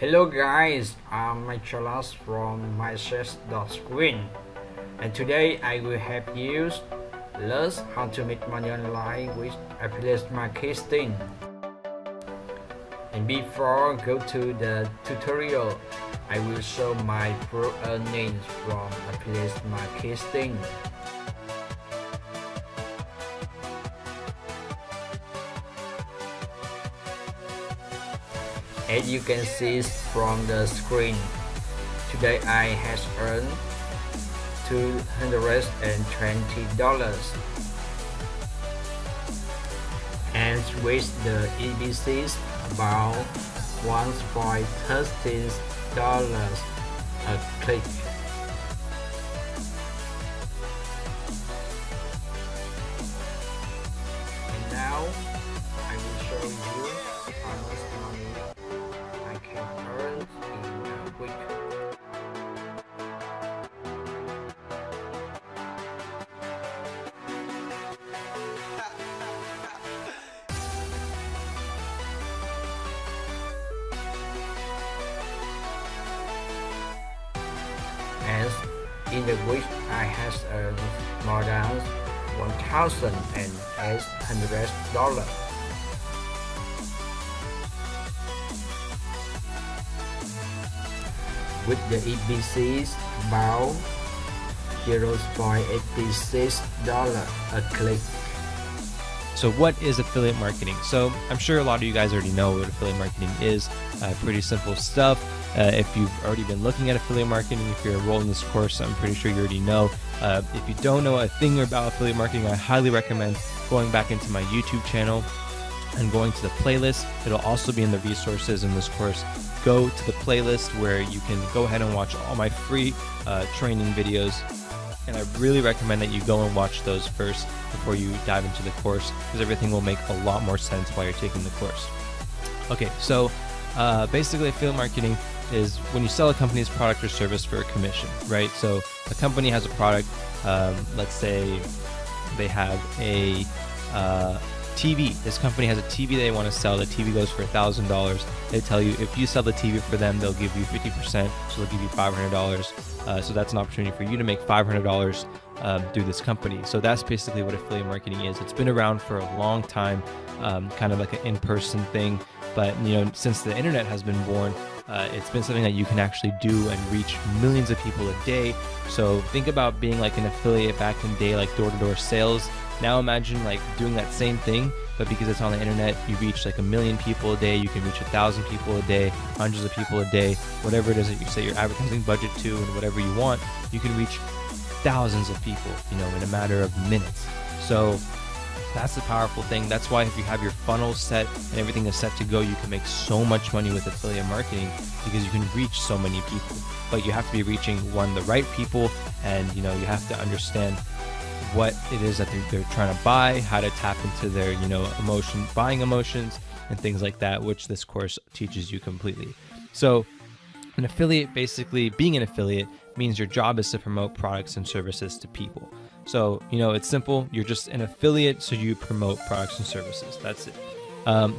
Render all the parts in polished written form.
Hello guys, I'm Mechael LuB from mysuccess.screen, and today I will help you learn how to make money online with affiliate marketing. And before go to the tutorial, I will show my pro earnings from affiliate marketing. As you can see from the screen, today I have earned $220, and with the EBCs about $1.13 a click. And now I will show you how much money I can earn in a week. As in the week, I have earned more than $1,800. With the EBCs about $0.86 a click. So what is affiliate marketing? So I'm sure a lot of you guys already know what affiliate marketing is. Pretty simple stuff. If you've already been looking at affiliate marketing, if you're enrolled in this course, I'm pretty sure you already know. If you don't know a thing about affiliate marketing, I highly recommend going back into my YouTube channel and going to the playlist. It'll also be in the resources in this course. Go to the playlist where you can go ahead and watch all my free training videos. And I really recommend that you go and watch those first before you dive into the course, because everything will make a lot more sense while you're taking the course. Okay, so basically affiliate marketing is when you sell a company's product or service for a commission, right? So a company has a product, let's say they have a TV. This company has a TV they want to sell. The TV goes for $1,000. They tell you if you sell the TV for them, they'll give you 50%, so they'll give you $500. So that's an opportunity for you to make $500 through this company. So that's basically what affiliate marketing is. It's been around for a long time, kind of like an in-person thing. But since the internet has been born, it's been something that you can actually do and reach millions of people a day. So think about being like an affiliate back in the day, like door-to-door sales. Now imagine like doing that same thing, but because it's on the internet, you reach like 1 million people a day. You can reach 1,000 people a day, hundreds of people a day, whatever it is that you set your advertising budget to, and whatever you want, you can reach thousands of people, in a matter of minutes. So that's the powerful thing. That's why if you have your funnel set and everything is set to go, you can make so much money with affiliate marketing, because you can reach so many people. But you have to be reaching the right people, and you have to understand what it is that they're trying to buy, how to tap into their buying emotions and things like that, which this course teaches you completely. So an affiliate, basically being an affiliate, means your job is to promote products and services to people. So it's simple. You're just an affiliate, so you promote products and services. That's it.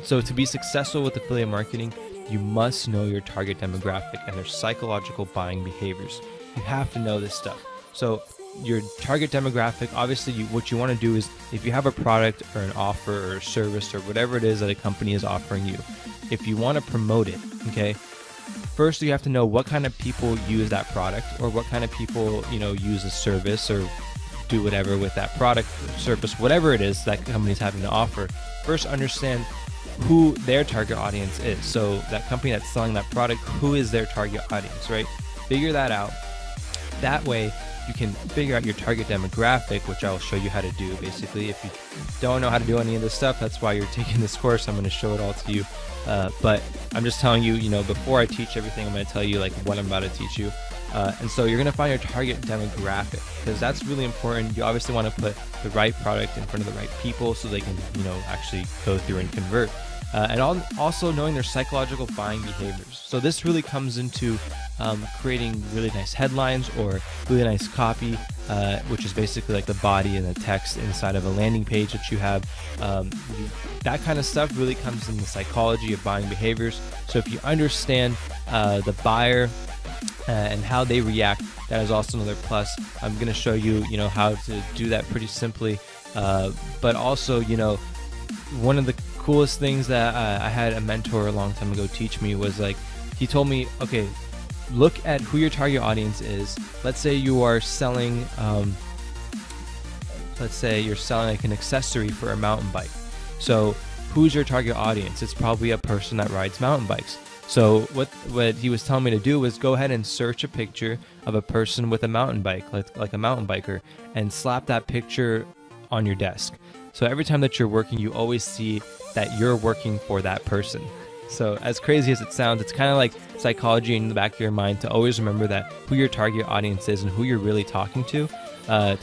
So to be successful with affiliate marketing, you must know your target demographic and their psychological buying behaviors. You have to know this stuff. So your target demographic, obviously what you want to do is, if you have a product or an offer or a service or whatever it is that a company is offering you, if you want to promote it, okay, first you have to know what kind of people use that product, or what kind of people use a service or do whatever with that product or service, whatever it is that company is having to offer. First understand who their target audience is. So that company that's selling that product, who is their target audience, right? Figure that out. That way you can figure out your target demographic, which I'll show you how to do. Basically, if you don't know how to do any of this stuff, that's why you're taking this course. I'm going to show it all to you. But I'm just telling you, before I teach everything, I'm going to tell you like what I'm about to teach you. And so you're going to find your target demographic, because that's really important. You obviously want to put the right product in front of the right people so they can, actually go through and convert. And also knowing their psychological buying behaviors. So this really comes into creating really nice headlines or really nice copy which is basically like the body and the text inside of a landing page that you have. That kind of stuff really comes in the psychology of buying behaviors. So if you understand the buyer and how they react, that is also another plus. I'm going to show you, how to do that pretty simply. But also, one of the coolest things that I had a mentor a long time ago teach me was like, he told me, okay, look at who your target audience is. Let's say you are selling, like an accessory for a mountain bike. So who's your target audience? It's probably a person that rides mountain bikes. So what he was telling me to do was go ahead and search a picture of a person with a mountain bike, like a mountain biker, and slap that picture on your desk. So every time that you're working, you always see that you're working for that person. So as crazy as it sounds, it's kind of like psychology in the back of your mind to always remember that who your target audience is and who you're really talking to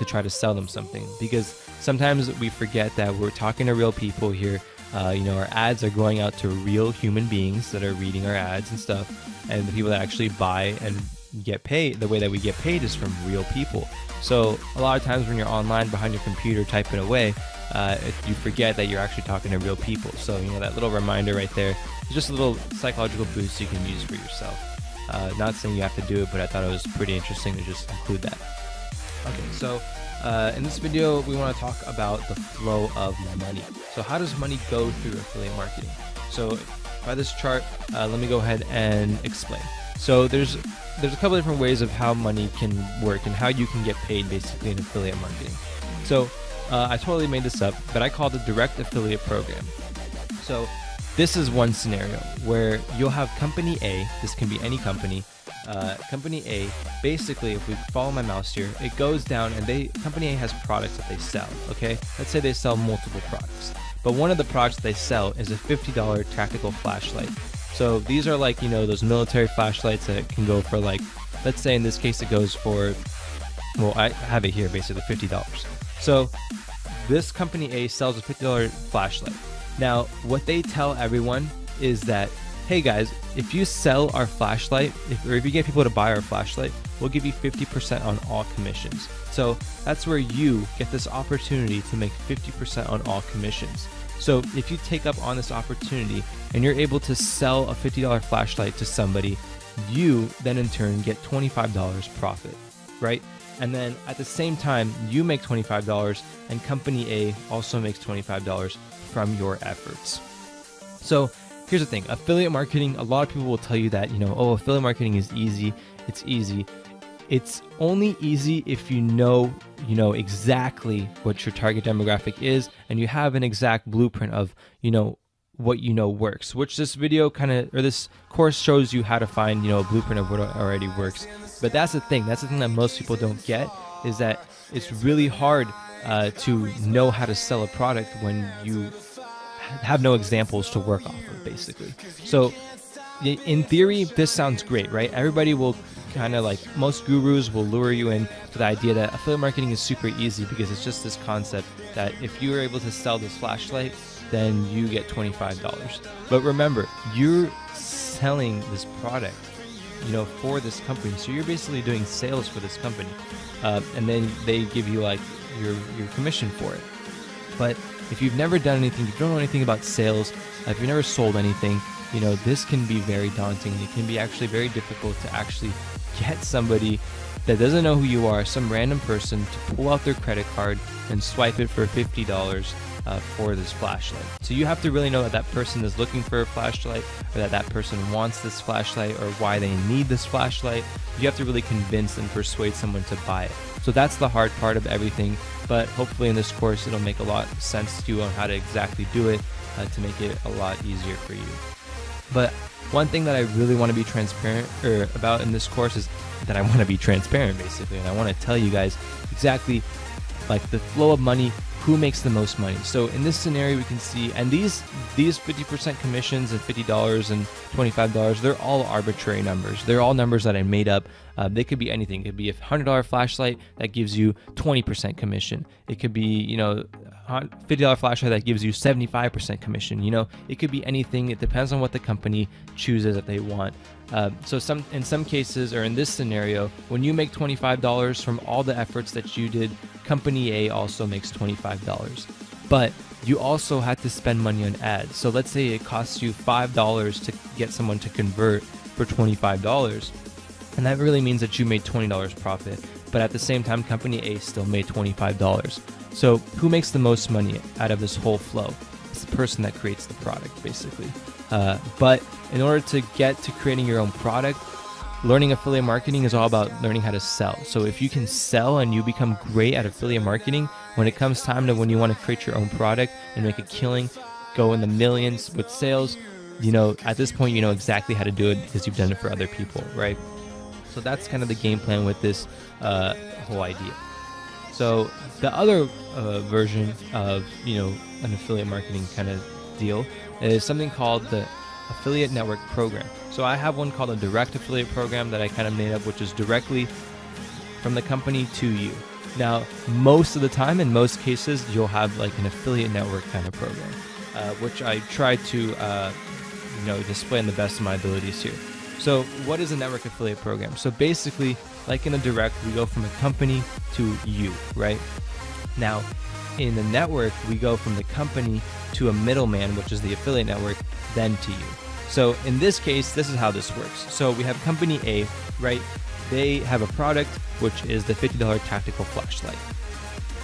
try to sell them something. Because sometimes we forget that we're talking to real people here. Our ads are going out to real human beings that are reading our ads and stuff. And the people that actually buy and get paid, the way that we get paid is from real people. So a lot of times when you're online behind your computer typing away, you forget that you're actually talking to real people. So that little reminder right there is just a little psychological boost you can use for yourself. Not saying you have to do it, but I thought it was pretty interesting to just include that. Okay, so in this video we want to talk about the flow of money. So how does money go through affiliate marketing? So by this chart, let me go ahead and explain. So there's a couple different ways of how money can work and how you can get paid basically in affiliate marketing. So I totally made this up, but I call it the direct affiliate program. So this is one scenario where you'll have company A, this can be any company, company A, basically if we follow my mouse here, it goes down and company A has products that they sell, okay? Let's say they sell multiple products, but one of the products they sell is a $50 tactical flashlight. So these are like, those military flashlights that can go for like, let's say in this case it goes for, well, I have it here, basically $50. So this company A sells a $50 flashlight. Now, what they tell everyone is that, hey guys, if you sell our flashlight, or if you get people to buy our flashlight, we'll give you 50% on all commissions. So that's where you get this opportunity to make 50% on all commissions. So if you take up on this opportunity and you're able to sell a $50 flashlight to somebody, you then in turn get $25 profit, right? And then at the same time, you make $25 and company A also makes $25 from your efforts. So here's the thing, affiliate marketing, a lot of people will tell you that, oh, affiliate marketing is easy. It's easy. It's only easy if you know exactly what your target demographic is and you have an exact blueprint of, what works, which this video this course shows you how to find, a blueprint of what already works. But that's the thing that most people don't get, is that it's really hard to know how to sell a product when you have no examples to work off of, basically. So in theory, this sounds great, right? Everybody will most gurus will lure you in to the idea that affiliate marketing is super easy because it's just this concept that if you are able to sell this flashlight, then you get $25. But remember, you're selling this product, for this company. So you're basically doing sales for this company. And then they give you like your commission for it. But if you've never done anything, if you don't know anything about sales, if you've never sold anything, this can be very daunting. It can be actually very difficult to actually get somebody that doesn't know who you are, some random person, to pull out their credit card and swipe it for $50 for this flashlight. So you have to really know that that person is looking for a flashlight, or that person wants this flashlight, or why they need this flashlight. You have to really convince and persuade someone to buy it. So that's the hard part of everything, but hopefully in this course it'll make a lot of sense to you on how to exactly do it to make it a lot easier for you. But one thing that I really want to be transparent about in this course is that I want to be transparent, basically, and I want to tell you guys exactly like the flow of money, who makes the most money. So in this scenario we can see, and these 50% commissions and $50 and $25, they're all arbitrary numbers. They're all numbers that I made up. They could be anything. It could be a $100 flashlight that gives you 20% commission. It could be, $50 flashlight that gives you 75% commission. You know, it could be anything. It depends on what the company chooses that they want. So in some cases, or in this scenario, when you make $25 from all the efforts that you did, company A also makes $25. But you also had to spend money on ads. So let's say it costs you $5 to get someone to convert for $25. And that really means that you made $20 profit. But at the same time, company A still made $25. So who makes the most money out of this whole flow? It's the person that creates the product, basically. But in order to get to creating your own product, learning affiliate marketing is all about learning how to sell. So if you can sell and you become great at affiliate marketing, when it comes time to when you want to create your own product and make a killing, go in the millions with sales, you know, at this point, you know exactly how to do it because you've done it for other people, right? So that's kind of the game plan with this whole idea. So the other version of, you know, an affiliate marketing kind of deal is something called the affiliate network program. So I have one called a direct affiliate program that I kind of made up, which is directly from the company to you. Now, most of the time, in most cases, you'll have like an affiliate network kind of program, which I try to, you know, display in the best of my abilities here. So what is a network affiliate program? So basically, like in a direct, we go from a company to you, right? Now, in the network, we go from the company to a middleman, which is the affiliate network, then to you. So in this case, this is how this works. So we have company A, right? They have a product, which is the $50 tactical flashlight.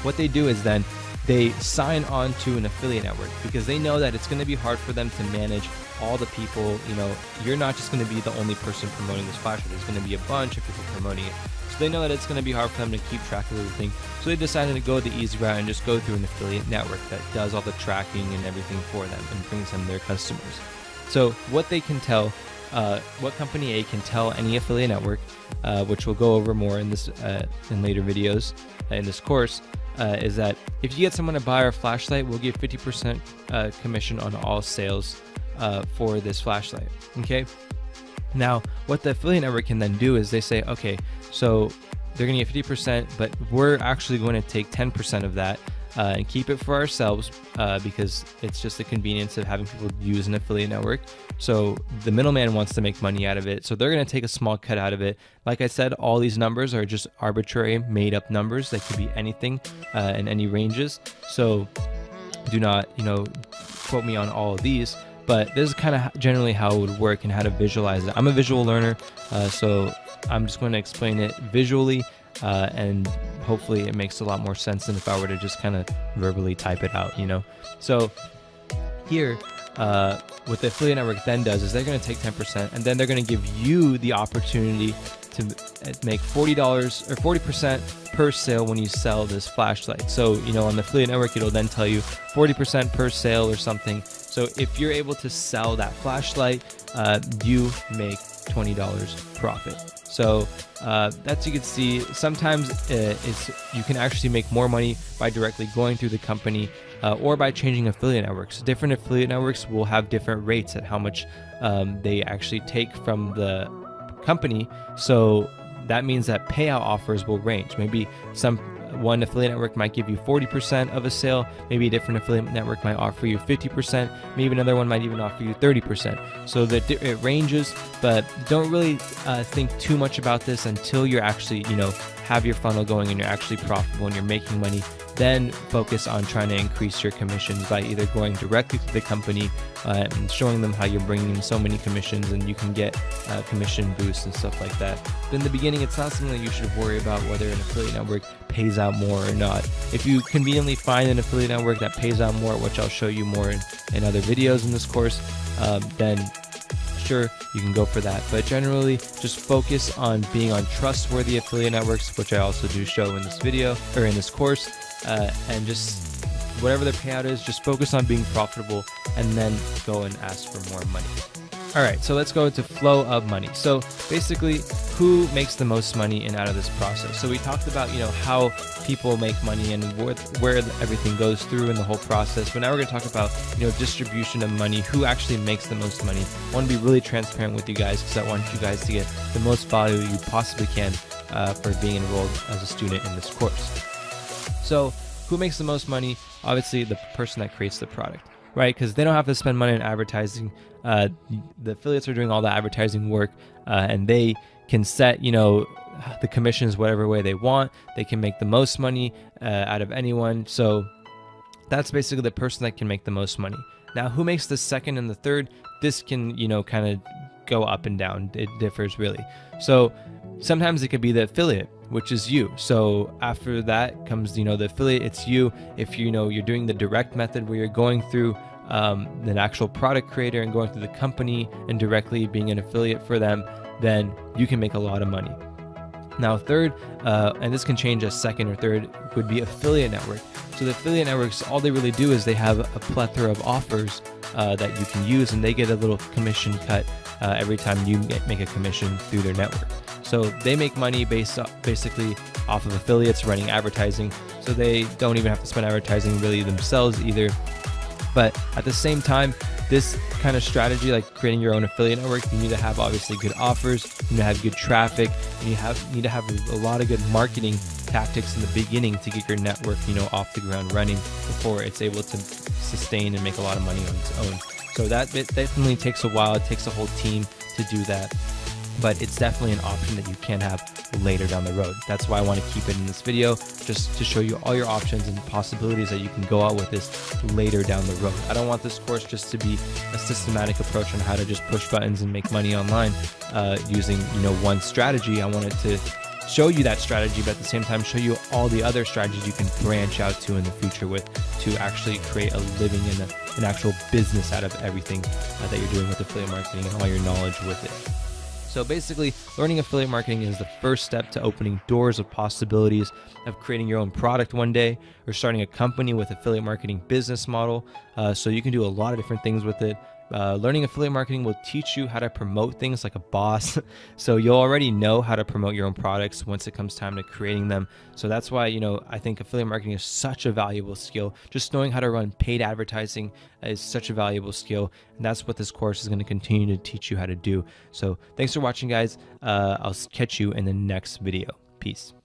What they do is then they sign on to an affiliate network because they know that it's going to be hard for them to manage all the people. You know, you're not just going to be the only person promoting this flashlight. There's going to be a bunch of people promoting it. So they know that it's going to be hard for them to keep track of everything. So they decided to go the easy route and just go through an affiliate network that does all the tracking and everything for them and brings them their customers. So what they can tell, what company A can tell any affiliate network, which we'll go over more in this in later videos in this course, is that if you get someone to buy our flashlight, we'll give 50% commission on all sales for this flashlight. Okay. Now, what the affiliate network can then do is they say, okay, so they're going to get 50%, but we're actually going to take 10% of that and keep it for ourselves because it's just the convenience of having people use an affiliate network. So the middleman wants to make money out of it. So they're going to take a small cut out of it. Like I said, all these numbers are just arbitrary, made up numbers. They could be anything in any ranges. So do not, you know, quote me on all of these. But this is kind of generally how it would work and how to visualize it. I'm a visual learner, so I'm just going to explain it visually, and hopefully it makes a lot more sense than if I were to just kind of verbally type it out, you know? So here, what the affiliate network then does is they're going to take 10%, and then they're going to give you the opportunity to make $40 or 40% per sale when you sell this flashlight. So, you know, on the affiliate network, it'll then tell you 40% per sale or something. So if you're able to sell that flashlight, you make $20 profit. So that's, you can see, sometimes you can actually make more money by directly going through the company or by changing affiliate networks. Different affiliate networks will have different rates at how much they actually take from the company. So that means that payout offers will range. Maybe one affiliate network might give you 40% of a sale, maybe a different affiliate network might offer you 50%, maybe another one might even offer you 30%. So that it ranges, but don't really think too much about this until you're actually, you know, have your funnel going and you're actually profitable and you're making money. Then focus on trying to increase your commissions by either going directly to the company and showing them how you're bringing in so many commissions and you can get commission boosts and stuff like that. But in the beginning, it's not something that you should worry about whether an affiliate network pays out more or not. If you conveniently find an affiliate network that pays out more, which I'll show you more in other videos in this course, then sure, you can go for that. But generally, just focus on being on trustworthy affiliate networks, which I also do show in this video or in this course. And just whatever their payout is, just focus on being profitable and then go and ask for more money. All right, so let's go into flow of money. So basically, who makes the most money in out of this process? So we talked about, you know, how people make money and where everything goes through in the whole process. But now we're going to talk about, you know, distribution of money, who actually makes the most money. I want to be really transparent with you guys because I want you guys to get the most value you possibly can for being enrolled as a student in this course. So who makes the most money? Obviously, the person that creates the product, right? Because they don't have to spend money on advertising. The affiliates are doing all the advertising work, and they can set, the commissions whatever way they want. They can make the most money out of anyone. So that's basically the person that can make the most money. Now, who makes the second and the third? This can, kind of go up and down. It differs really. So sometimes it could be the affiliate, which is you. So after that comes, the affiliate, it's you. If you're doing the direct method where you're going through an actual product creator and going through the company and directly being an affiliate for them, then you can make a lot of money. Now third, and this can change as second or third, would be affiliate network. So the affiliate networks, all they really do is they have a plethora of offers that you can use, and they get a little commission cut every time you make a commission through their network. So they make money basically off of affiliates running advertising. So they don't even have to spend advertising really themselves either. But at the same time, this kind of strategy, like creating your own affiliate network, you need to have obviously good offers, you need to have good traffic, and you need to have a lot of good marketing tactics in the beginning to get your network, off the ground running before it's able to sustain and make a lot of money on its own. So that definitely takes a while. It takes a whole team to do that, but it's definitely an option that you can have later down the road. That's why I want to keep it in this video, just to show you all your options and possibilities that you can go out with this later down the road. I don't want this course just to be a systematic approach on how to just push buttons and make money online using one strategy. I wanted to show you that strategy, but at the same time show you all the other strategies you can branch out to in the future with, to actually create a living and an actual business out of everything that you're doing with affiliate marketing and all your knowledge with it. So basically, learning affiliate marketing is the first step to opening doors of possibilities of creating your own product one day, or starting a company with affiliate marketing business model. So you can do a lot of different things with it. Learning affiliate marketing will teach you how to promote things like a boss. So you'll already know how to promote your own products once it comes time to creating them. So that's why, I think affiliate marketing is such a valuable skill. Just knowing how to run paid advertising is such a valuable skill. And that's what this course is going to continue to teach you how to do. So thanks for watching, guys. I'll catch you in the next video. Peace.